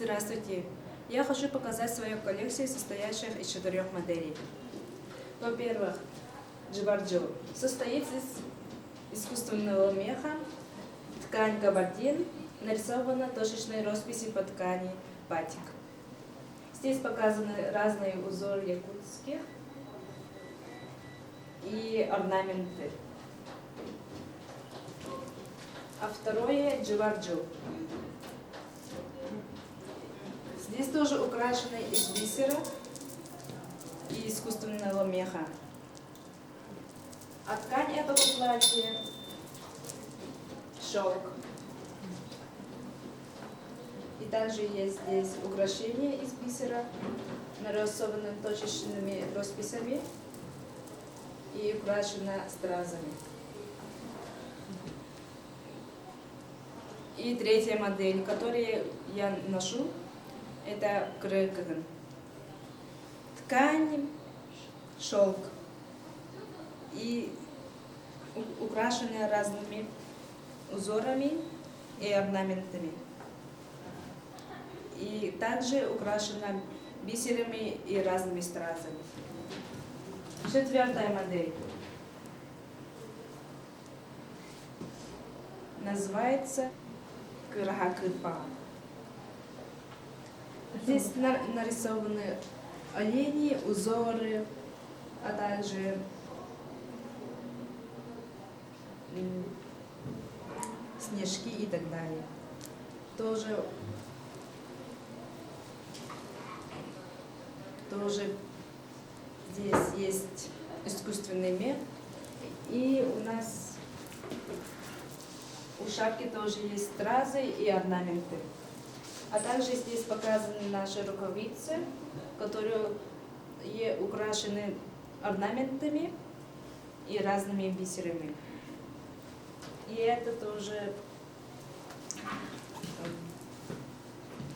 Здравствуйте! Я хочу показать свою коллекцию, состоящую из 4 моделей. Во-первых, джибарджо состоит из искусственного меха, ткань габардин, нарисована точечной росписью по ткани батик. Здесь показаны разные узоры якутских и орнаменты. А второе джибарджо. Здесь тоже украшены из бисера и искусственного меха. А ткань этого платья шелк. И также есть здесь украшения из бисера, нарисованы точечными росписями и украшено стразами. И третья модель, которую я ношу, это крекен. Ткань, шелк и украшены разными узорами и орнаментами. И также украшена бисерами и разными стразами. Четвертая модель называется крахакыпа. Здесь нарисованы олени, узоры, а также снежки и так далее. Тоже здесь есть искусственный мех, и у нас у шапки тоже есть стразы и орнаменты. А также здесь показаны наши рукавицы, которые украшены орнаментами и разными бисерами. И это тоже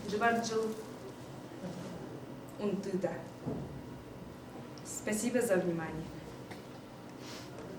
джибарджо унтыда. Спасибо за внимание.